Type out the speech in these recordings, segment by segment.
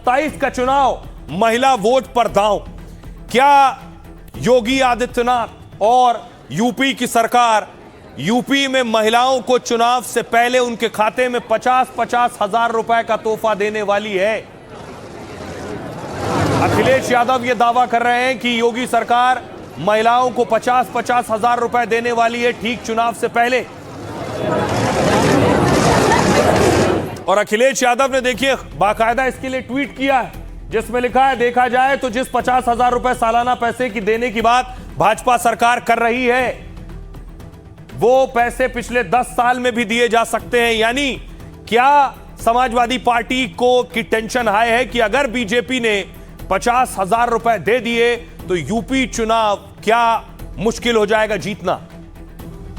2027 का चुनाव महिला वोट पर दांव। क्या योगी आदित्यनाथ और यूपी की सरकार यूपी में महिलाओं को चुनाव से पहले उनके खाते में 50-50 हजार रुपए का तोहफा देने वाली है? अखिलेश यादव ये दावा कर रहे हैं कि योगी सरकार महिलाओं को 50-50 हजार रुपए देने वाली है ठीक चुनाव से पहले। और अखिलेश यादव ने देखिए बाकायदा इसके लिए ट्वीट किया है जिसमें लिखा है, देखा जाए तो जिस 50,000 रुपए सालाना पैसे की देने की बात भाजपा सरकार कर रही है वो पैसे पिछले 10 साल में भी दिए जा सकते हैं। यानी क्या समाजवादी पार्टी को की टेंशन हाई है कि अगर बीजेपी ने 50,000 रुपए दे दिए तो यूपी चुनाव क्या मुश्किल हो जाएगा जीतना?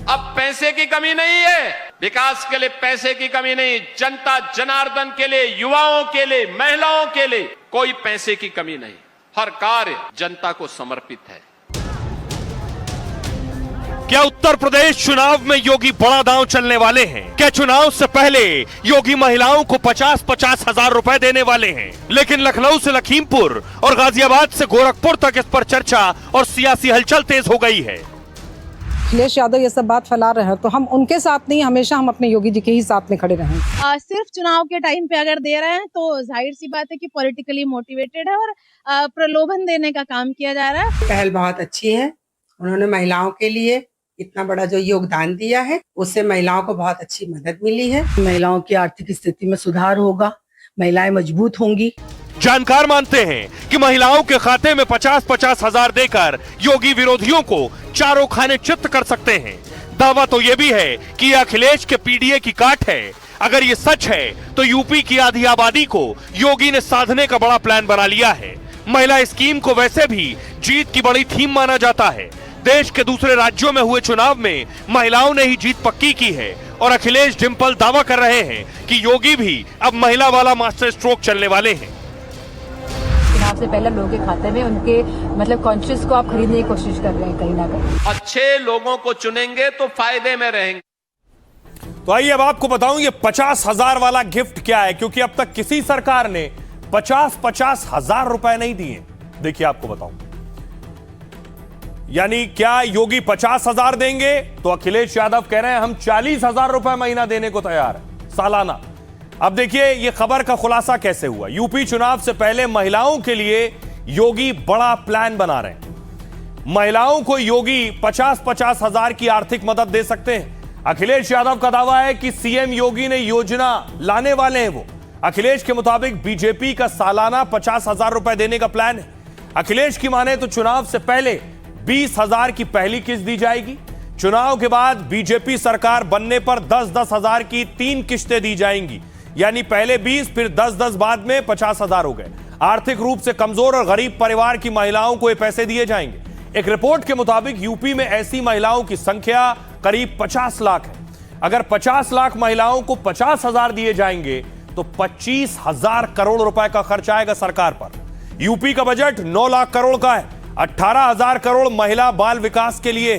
अब पैसे की कमी नहीं है, विकास के लिए पैसे की कमी नहीं, जनता जनार्दन के लिए, युवाओं के लिए, महिलाओं के लिए कोई पैसे की कमी नहीं। हर कार्य जनता को समर्पित है। क्या उत्तर प्रदेश चुनाव में योगी बड़ा दांव चलने वाले हैं? क्या चुनाव से पहले योगी महिलाओं को 50-50 हजार रुपए देने वाले हैं? लेकिन लखनऊ से लखीमपुर और गाजियाबाद से गोरखपुर तक इस पर चर्चा और सियासी हलचल तेज हो गई है। अखिलेश यादव ये सब बात फैला रहे हैं तो हम उनके साथ नहीं, हमेशा हम अपने योगी जी के ही साथ में खड़े रहें। सिर्फ चुनाव के टाइम पे अगर दे रहे हैं तो जाहिर सी बात है कि पॉलिटिकली मोटिवेटेड है और प्रलोभन देने का काम किया जा रहा है। पहल बहुत अच्छी है, उन्होंने महिलाओं के लिए इतना बड़ा जो योगदान दिया है उससे महिलाओं को बहुत अच्छी मदद मिली है। महिलाओं की आर्थिक स्थिति में सुधार होगा, महिलाएं मजबूत होंगी। जानकार मानते हैं कि महिलाओं के खाते में 50-50 हजार देकर योगी विरोधियों को चारों खाने चित्त कर सकते हैं। दावा तो यह भी है कि यह अखिलेश के पीडीए की काट है। अगर ये सच है तो यूपी की आधी आबादी को योगी ने साधने का बड़ा प्लान बना लिया है। महिला स्कीम को वैसे भी जीत की बड़ी थीम माना जाता है। देश के दूसरे राज्यों में हुए चुनाव में महिलाओं ने ही जीत पक्की की है और अखिलेश डिंपल दावा कर रहे हैं कि योगी भी अब महिला वाला मास्टर स्ट्रोक चलने वाले हैं। चुनाव से पहले लोगों के खाते में उनके मतलब कॉन्शियस को आप खरीदने की कोशिश कर रहे हैं कहीं ना कहीं। अच्छे लोगों को चुनेंगे तो फायदे में रहेंगे। तो आइए अब आपको बताऊं ये 50,000 वाला गिफ्ट क्या है, क्योंकि अब तक किसी सरकार ने 50-50 हजार रुपए नहीं दिए। देखिए आपको बताऊं, यानी क्या योगी 50,000 देंगे तो अखिलेश यादव कह रहे हैं हम 40,000 रुपए महीना देने को तैयार है सालाना। अब देखिए ये खबर का खुलासा कैसे हुआ। यूपी चुनाव से पहले महिलाओं के लिए योगी बड़ा प्लान बना रहे हैं। महिलाओं को योगी 50-50 हजार की आर्थिक मदद दे सकते हैं। अखिलेश यादव का दावा है कि सीएम योगी ने योजना लाने वाले हैं वो। अखिलेश के मुताबिक बीजेपी का सालाना 50,000 रुपए देने का प्लान है। अखिलेश की माने तो चुनाव से पहले 20,000 की पहली किस्त दी जाएगी। चुनाव के बाद बीजेपी सरकार बनने पर 10-10 हजार की 3 किस्तें दी जाएंगी, यानी पहले 20 फिर 10-10 बाद में 50,000 हो गए। आर्थिक रूप से कमजोर और गरीब परिवार की महिलाओं को ये पैसे दिए जाएंगे। एक रिपोर्ट के मुताबिक यूपी में ऐसी महिलाओं की संख्या करीब 50 लाख है। अगर 50 लाख महिलाओं को 50,000 दिए जाएंगे तो 25,000 करोड़ रुपए का खर्च आएगा सरकार पर। यूपी का बजट 9 लाख करोड़ का है। 18,000 करोड़ महिला बाल विकास के लिए।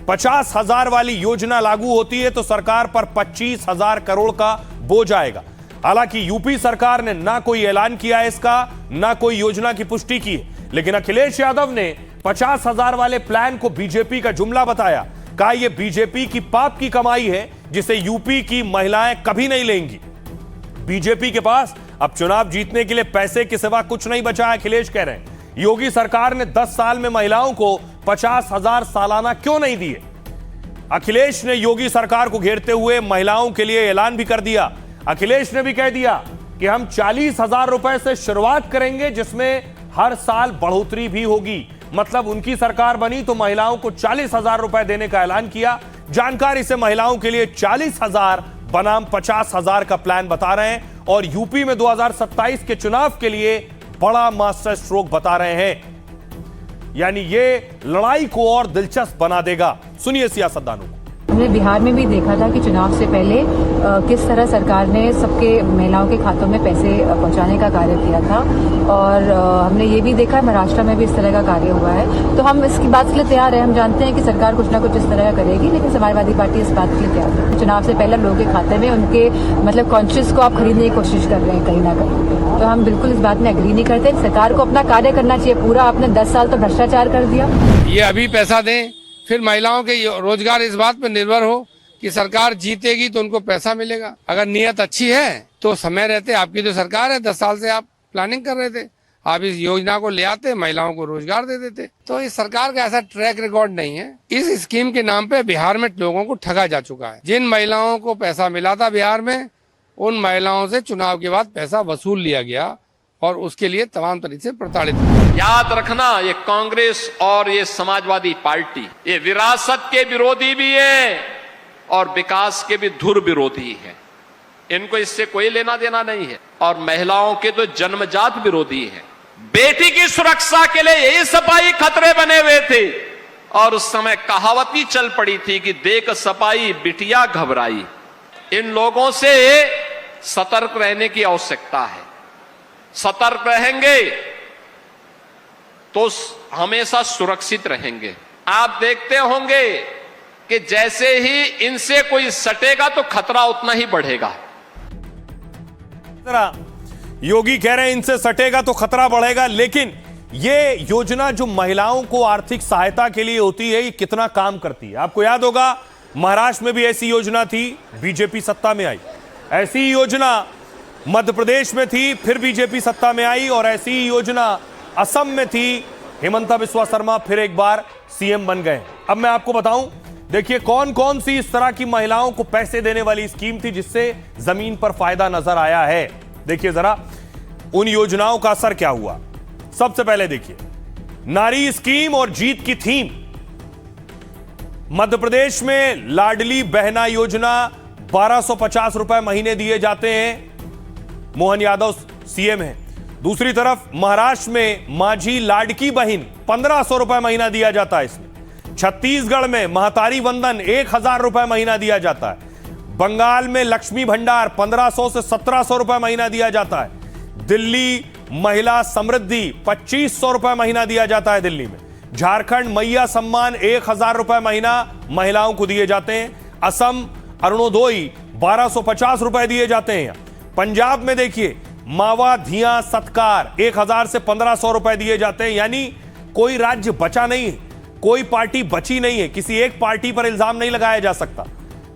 50,000 वाली योजना लागू होती है तो सरकार पर 25,000 करोड़ का बोझ आएगा। हालांकि यूपी सरकार ने ना कोई ऐलान किया है इसका, ना कोई योजना की पुष्टि की है, लेकिन अखिलेश यादव ने 50,000 वाले प्लान को बीजेपी का जुमला बताया। कहा यह बीजेपी की पाप की कमाई है जिसे यूपी की महिलाएं कभी नहीं लेंगी। बीजेपी के पास अब चुनाव जीतने के लिए पैसे के सिवा कुछ नहीं बचा है, अखिलेश कह रहे हैं। योगी सरकार ने 10 साल में महिलाओं को 50,000 सालाना क्यों नहीं दिए? अखिलेश ने योगी सरकार को घेरते हुए महिलाओं के लिए ऐलान भी कर दिया। अखिलेश ने भी कह दिया कि हम 40,000 रुपए से शुरुआत करेंगे जिसमें हर साल बढ़ोतरी भी होगी। मतलब उनकी सरकार बनी तो महिलाओं को 40,000 रुपए देने का ऐलान किया। जानकारी से महिलाओं के लिए 40,000 बनाम 50,000 का प्लान बता रहे हैं और यूपी में 2027 के चुनाव के लिए बड़ा मास्टर स्ट्रोक बता रहे हैं। यानी ये लड़ाई को और दिलचस्प बना देगा। सुनिए सियासतदानों को। हमने बिहार में भी देखा था कि चुनाव से पहले किस तरह सरकार ने सबके महिलाओं के खातों में पैसे पहुंचाने का कार्य किया था और हमने ये भी देखा महाराष्ट्र में भी इस तरह का कार्य हुआ है। तो हम इसकी बात के लिए तैयार है। हम जानते हैं कि सरकार कुछ ना कुछ इस तरह का करेगी, लेकिन समाजवादी पार्टी इस बात के लिए तैयार है। चुनाव से पहले लोगों के खाते में उनके मतलब कॉन्शियस को आप खरीदने की कोशिश कर रहे हैं कहीं ना कहीं। तो हम बिल्कुल इस बात में एग्री नहीं करते। सरकार को अपना कार्य करना चाहिए पूरा। आपने 10 साल तो भ्रष्टाचार कर दिया। ये अभी पैसा दें, फिर महिलाओं के रोजगार इस बात पर निर्भर हो कि सरकार जीतेगी तो उनको पैसा मिलेगा। अगर नियत अच्छी है तो समय रहते, आपकी तो सरकार है, 10 साल से आप प्लानिंग कर रहे थे, आप इस योजना को ले आते, महिलाओं को रोजगार दे देते। तो इस सरकार का ऐसा ट्रैक रिकॉर्ड नहीं है। इस स्कीम के नाम पे बिहार में लोगों को ठगा जा चुका है। जिन महिलाओं को पैसा मिला था बिहार में, उन महिलाओं से चुनाव के बाद पैसा वसूल लिया गया और उसके लिए तमाम तरीके से प्रताड़ित। याद रखना, ये कांग्रेस और ये समाजवादी पार्टी ये विरासत के विरोधी भी है और विकास के भी धुर विरोधी है। इनको इससे कोई लेना देना नहीं है। और महिलाओं के तो जन्मजात विरोधी है। बेटी की सुरक्षा के लिए यही सपाई खतरे बने हुए थे और उस समय कहावत ही चल पड़ी थी कि देख सपाई बिटिया घबराई। इन लोगों से सतर्क रहने की आवश्यकता है। सतर्क रहेंगे तो हमेशा सुरक्षित रहेंगे। आप देखते होंगे कि जैसे ही इनसे कोई सटेगा तो खतरा उतना ही बढ़ेगा। योगी कह रहे हैं इनसे सटेगा तो खतरा बढ़ेगा, लेकिन ये योजना जो महिलाओं को आर्थिक सहायता के लिए होती है, ये कितना काम करती है? आपको याद होगा महाराष्ट्र में भी ऐसी योजना थी, बीजेपी सत्ता में आई। ऐसी योजना मध्य प्रदेश में थी, फिर बीजेपी सत्ता में आई, और ऐसी योजना असम में थी। हिमंता बिस्वा शर्मा फिर एक बार सीएम बन गए। अब मैं आपको बताऊं, देखिए कौन कौन सी इस तरह की महिलाओं को पैसे देने वाली स्कीम थी जिससे जमीन पर फायदा नजर आया है। देखिए जरा उन योजनाओं का असर क्या हुआ। सबसे पहले देखिए नारी स्कीम और जीत की थीम। मध्य प्रदेश में लाडली बहना योजना 1250 रुपए महीने दिए जाते हैं। मोहन यादव सीएम है। दूसरी तरफ महाराष्ट्र में माझी लाडकी बहन 1500 रुपए महीना दिया जाता है इसमें। छत्तीसगढ़ में महतारी वंदन 1000 रुपए महीना दिया जाता है। बंगाल में लक्ष्मी भंडार 1500 से 1700 रुपए महीना दिया जाता है। दिल्ली महिला समृद्धि 2500 रुपए महीना दिया जाता है दिल्ली में। झारखंड मैया सम्मान 1000 रुपए महीना महिलाओं को दिए जाते हैं। असम अरुणोदय 1250 रुपए दिए जाते हैं। पंजाब में देखिए मावा धिया सत्कार 1000 से 1500 रुपए दिए जाते हैं। यानी कोई राज्य बचा नहीं है, कोई पार्टी बची नहीं है, किसी एक पार्टी पर इल्जाम नहीं लगाया जा सकता।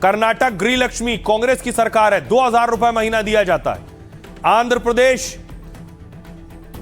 कर्नाटक गृह लक्ष्मी कांग्रेस की सरकार है, 2000 रुपए महीना दिया जाता है। आंध्र प्रदेश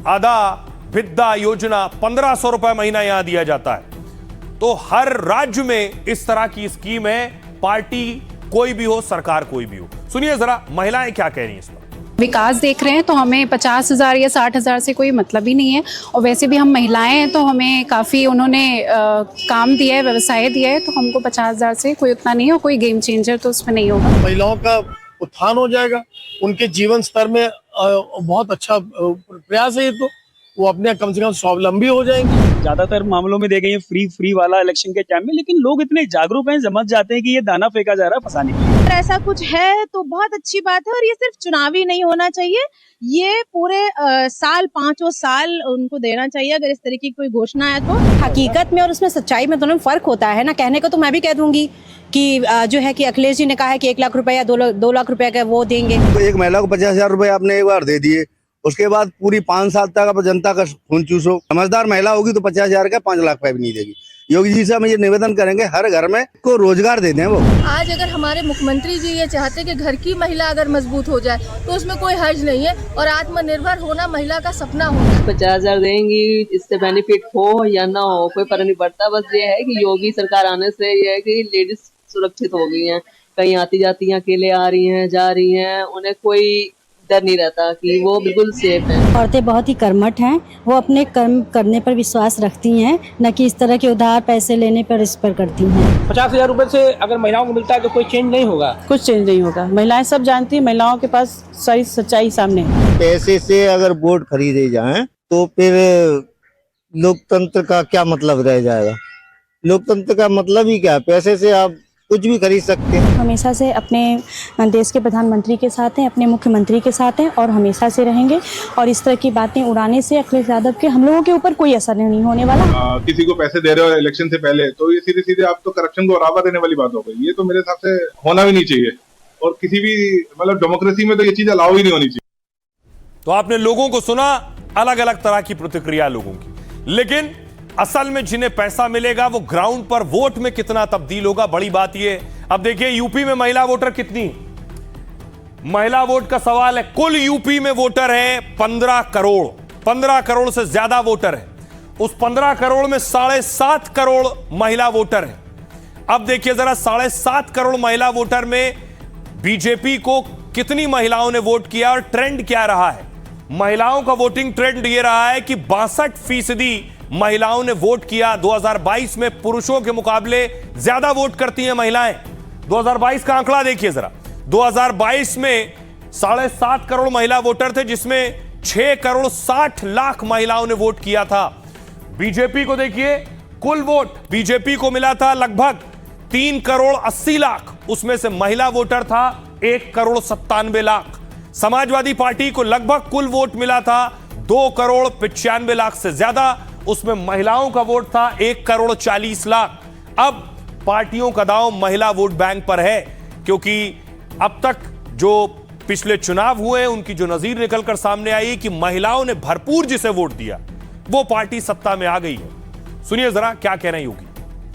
आदा विद्या योजना 1500 रुपए महीना यहां दिया जाता है। तो हर राज्य में इस तरह की स्कीम है, पार्टी कोई भी हो, सरकार कोई भी हो। सुनिए जरा महिलाएं क्या कह रही हैं इस पर। विकास देख रहे हैं तो हमें 50,000 या 60,000 से कोई मतलब ही नहीं है। और वैसे भी हम महिलाएं हैं तो हमें काफ़ी उन्होंने काम दिया है, व्यवसाय दिया है, तो हमको 50,000 से कोई उतना नहीं है। कोई गेम चेंजर तो उसमें नहीं होगा। महिलाओं का उत्थान हो जाएगा, उनके जीवन स्तर में बहुत अच्छा प्रयास है ये, तो वो अपने कम से कम स्वावलंबी हो जाएंगे। ज्यादातर मामलों में देखें ये फ्री वाला इलेक्शन के टाइम में, लेकिन लोग इतने जागरूक हैं, समझ जाते हैं कि ये दाना फेंका जा रहा है फंसाने के लिए। अगर ऐसा कुछ है तो बहुत अच्छी बात है। और ये सिर्फ चुनावी नहीं होना चाहिए, ये पूरे साल 5 साल उनको देना चाहिए अगर इस तरीके की कोई घोषणा है तो। हकीकत में और उसमें सच्चाई में दोनों में फर्क होता है ना। कहने को तो मैं भी कह दूंगी कि जो है कि अखिलेश जी ने कहा है कि 1 लाख रुपए या 2 लाख रुपए का वो देंगे। तो एक महिला को 50,000 रुपए आपने एक बार दे दिए, उसके बाद पूरी 5 साल तक आप जनता का खून चूसो। समझदार महिला होगी तो 50,000 का 5 लाख रुपए भी नहीं देगी। योगी जी से हम ये निवेदन करेंगे हर घर में को रोजगार दे दें। वो आज अगर हमारे मुख्यमंत्री जी ये चाहते कि घर की महिला अगर मजबूत हो जाए तो उसमें कोई हर्ज नहीं है, और आत्मनिर्भर होना महिला का सपना होगा। 50,000 देंगी, इससे बेनिफिट हो या ना हो कोई फर्क नहीं पड़ता। बस ये है कि योगी सरकार आने से ये है कि लेडीज सुरक्षित हो गई हैं। कहीं आती जाती हैं, अकेले आ रही हैं, जा रही हैं, उन्हें कोई डर नहीं रहता कि वो बिल्कुल सेफ है। औरतें बहुत ही कर्मठ हैं, वो अपने कर्म करने पर विश्वास रखती हैं, न कि इस तरह के उधार पैसे लेने पर इस पर करती हैं। 50,000 रुपए से अगर महिलाओं को मिलता है तो कोई चेंज नहीं होगा। कुछ चेंज नहीं होगा। महिलाएं सब जानती हैं, महिलाओं के पास सारी सच्चाई सामने है। पैसे से अगर वोट खरीदे जाएं तो फिर लोकतंत्र का क्या मतलब रह जाएगा? लोकतंत्र का मतलब ही क्या है? पैसे से आप कुछ भी खरीद सकते हैं। हमेशा से अपने देश के प्रधानमंत्री के साथ हैं, अपने मुख्यमंत्री के साथ हैं और हमेशा से रहेंगे। और इस तरह की बातें उड़ाने से अखिलेश यादव के हम लोगों के ऊपर कोई असर नहीं होने वाला। किसी को पैसे दे रहे हो इलेक्शन से पहले तो ये सीधे सीधे आप तो करप्शन को बढ़ावा देने वाली बात हो गई। ये तो मेरे हिसाब से होना भी नहीं चाहिए, और किसी भी मतलब डेमोक्रेसी में तो ये चीज अलाउ ही नहीं होनी चाहिए। तो आपने लोगों को सुना, अलग अलग तरह की प्रतिक्रिया लोगों की, लेकिन असल में जिन्हें पैसा मिलेगा वो ग्राउंड पर वोट में कितना तब्दील होगा, बड़ी बात ये। अब देखिए यूपी में महिला वोटर कितनी, महिला वोट का सवाल है। कुल यूपी में वोटर है 15 करोड़, 15 करोड़ से ज्यादा वोटर है। उस 15 करोड़ में 7.5 करोड़ महिला वोटर है। अब देखिए जरा 7.5 करोड़ महिला वोटर में बीजेपी को कितनी महिलाओं ने वोट किया और ट्रेंड क्या रहा है। महिलाओं का वोटिंग ट्रेंड ये रहा है कि 62% महिलाओं ने वोट किया। 2022 में पुरुषों के मुकाबले ज्यादा वोट करती हैं महिलाएं। 2022 का आंकड़ा देखिए जरा, 2022 में 7.5 करोड़ महिला वोटर थे, जिसमें 6 करोड़ 60 लाख महिलाओं ने वोट किया था। बीजेपी को देखिए, कुल वोट बीजेपी को मिला था लगभग 3 करोड़ 80 लाख, उसमें से महिला वोटर था 1 करोड़ 97 लाख। समाजवादी पार्टी को लगभग कुल वोट मिला था 2 करोड़ 95 लाख से ज्यादा, उसमें महिलाओं का वोट था 1 करोड़ 40 लाख। अब पार्टियों का दांव महिला वोट बैंक पर है, क्योंकि अब तक जो पिछले चुनाव हुए उनकी जो नजीर निकलकर सामने आई कि महिलाओं ने भरपूर जिसे वोट दिया वो पार्टी सत्ता में आ गई है। सुनिए जरा क्या कह रही होगी।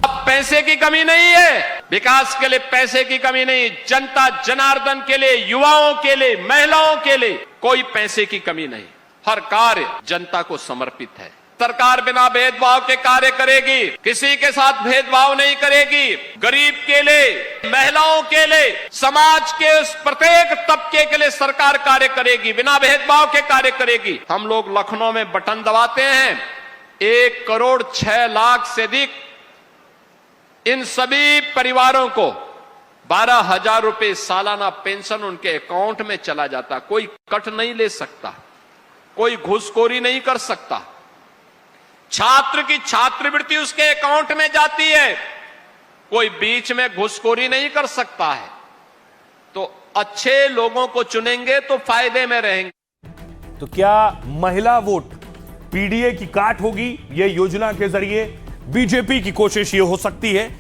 अब पैसे की कमी नहीं है, विकास के लिए पैसे की कमी नहीं, जनता जनार्दन के लिए, युवाओं के लिए, महिलाओं के लिए कोई पैसे की कमी नहीं। हर कार्य जनता को समर्पित है। सरकार बिना भेदभाव के कार्य करेगी, किसी के साथ भेदभाव नहीं करेगी। गरीब के लिए, महिलाओं के लिए, समाज के उस प्रत्येक तबके के लिए सरकार कार्य करेगी, बिना भेदभाव के कार्य करेगी। हम लोग लखनऊ में बटन दबाते हैं, 1 करोड़ 6 लाख से अधिक इन सभी परिवारों को 12,000 रुपए सालाना पेंशन उनके अकाउंट में चला जाता। कोई कट नहीं ले सकता, कोई घूसखोरी नहीं कर सकता। छात्र की छात्रवृत्ति उसके अकाउंट में जाती है, कोई बीच में घुसखोरी नहीं कर सकता है। तो अच्छे लोगों को चुनेंगे तो फायदे में रहेंगे। तो क्या महिला वोट पीडीए की काट होगी? ये योजना के जरिए बीजेपी की कोशिश ये हो सकती है